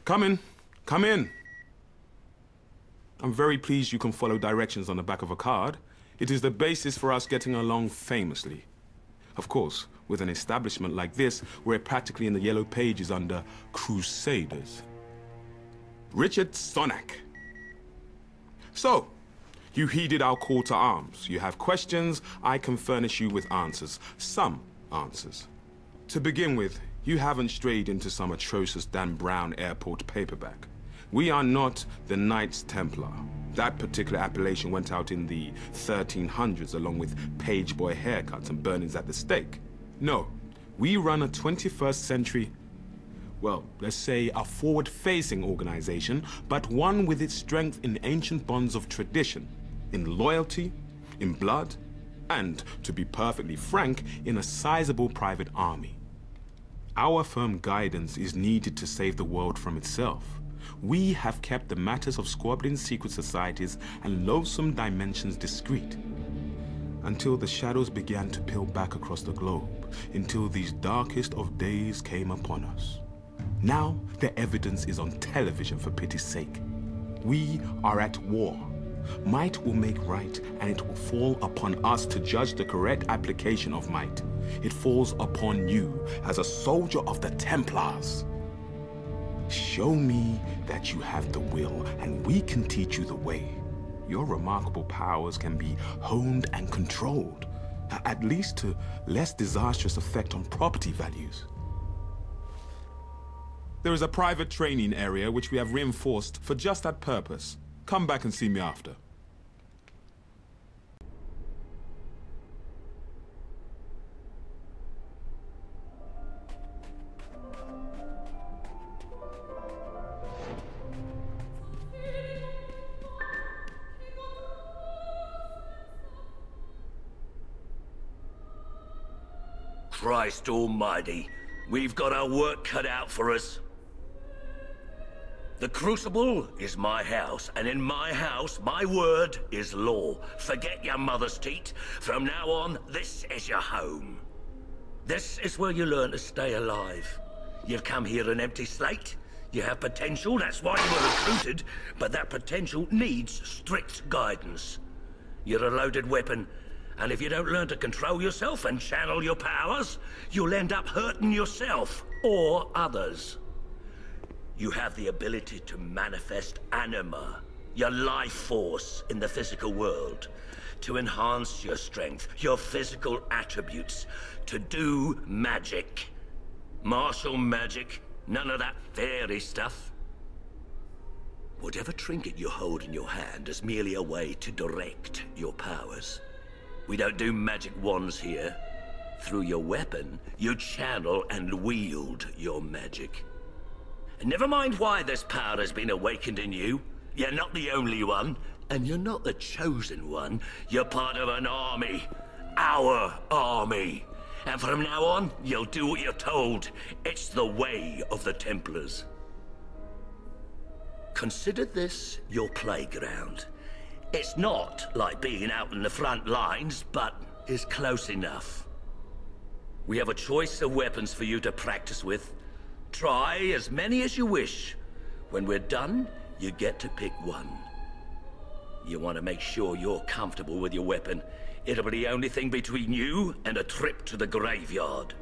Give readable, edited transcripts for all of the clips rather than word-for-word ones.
Come in. Come in. I'm very pleased you can follow directions on the back of a card. It is the basis for us getting along famously. Of course, with an establishment like this, we're practically in the yellow pages under Crusaders. Richard Sonak. So, you heeded our call to arms. You have questions, I can furnish you with answers. Some answers. To begin with, you haven't strayed into some atrocious Dan Brown airport paperback. We are not the Knights Templar. That particular appellation went out in the 1300s along with page boy haircuts and burnings at the stake. No, we run a 21st century, well, let's say a forward-facing organization, but one with its strength in ancient bonds of tradition, in loyalty, in blood, and, to be perfectly frank, in a sizable private army. Our firm guidance is needed to save the world from itself. We have kept the matters of squabbling secret societies and loathsome dimensions discreet. Until the shadows began to peel back across the globe, until these darkest of days came upon us. Now, the evidence is on television for pity's sake. We are at war. Might will make right, and it will fall upon us to judge the correct application of might. It falls upon you as a soldier of the Templars. Show me that you have the will, and we can teach you the way. Your remarkable powers can be honed and controlled, at least to less disastrous effect on property values. There is a private training area which we have reinforced for just that purpose. Come back and see me after. Christ almighty, we've got our work cut out for us. The Crucible is my house, and in my house, my word is law. Forget your mother's teat. From now on, this is your home. This is where you learn to stay alive. You've come here an empty slate. You have potential, that's why you were recruited, but that potential needs strict guidance. You're a loaded weapon, and if you don't learn to control yourself and channel your powers, you'll end up hurting yourself or others. You have the ability to manifest anima, your life force in the physical world, to enhance your strength, your physical attributes, to do magic. Martial magic, none of that fairy stuff. Whatever trinket you hold in your hand is merely a way to direct your powers. We don't do magic wands here. Through your weapon, you channel and wield your magic. And never mind why this power has been awakened in you. You're not the only one, and you're not the chosen one. You're part of an army. Our army. And from now on, you'll do what you're told. It's the way of the Templars. Consider this your playground. It's not like being out in the front lines, but is close enough. We have a choice of weapons for you to practice with. Try as many as you wish. When we're done, you get to pick one. You want to make sure you're comfortable with your weapon. It'll be the only thing between you and a trip to the graveyard.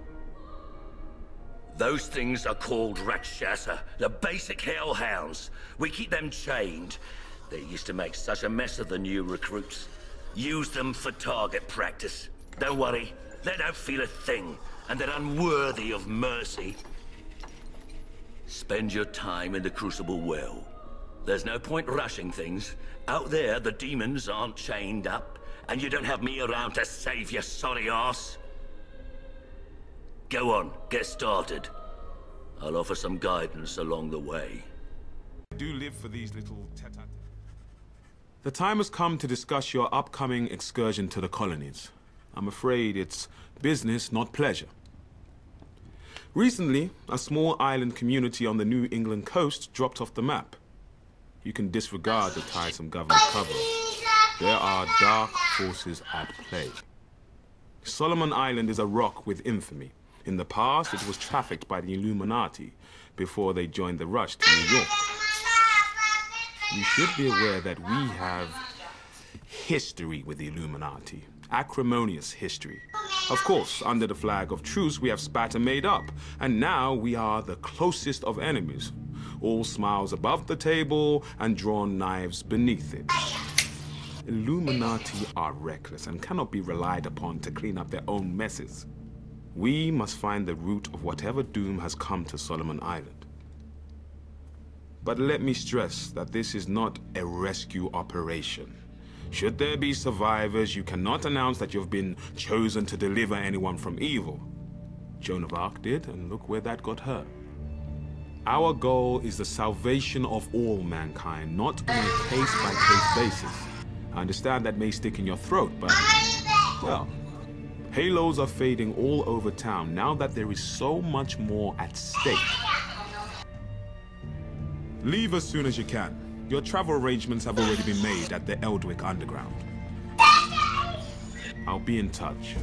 Those things are called Rakshasa, the basic hellhounds. We keep them chained. They used to make such a mess of the new recruits. Use them for target practice. Don't worry, they don't feel a thing, and they're unworthy of mercy. Spend your time in the Crucible well. There's no point rushing things. Out there, the demons aren't chained up, and you don't have me around to save your sorry ass. Go on, get started. I'll offer some guidance along the way. I do live for these little tete-a-tete. The time has come to discuss your upcoming excursion to the colonies. I'm afraid it's business, not pleasure. Recently, a small island community on the New England coast dropped off the map. You can disregard the tiresome government cover. There are dark forces at play. Solomon Island is a rock with infamy. In the past, it was trafficked by the Illuminati before they joined the rush to New York. You should be aware that we have history with the Illuminati. Acrimonious history. Of course, under the flag of truce, we have spat and made up. And now we are the closest of enemies. All smiles above the table and drawn knives beneath it. Illuminati are reckless and cannot be relied upon to clean up their own messes. We must find the root of whatever doom has come to Solomon Island. But let me stress that this is not a rescue operation. Should there be survivors, you cannot announce that you've been chosen to deliver anyone from evil. Joan of Arc did, and look where that got her. Our goal is the salvation of all mankind, not on a case-by-case basis. I understand that may stick in your throat, but, well, halos are fading all over town now that there is so much more at stake. Leave as soon as you can. Your travel arrangements have already been made at the Eldwick Underground. I'll be in touch.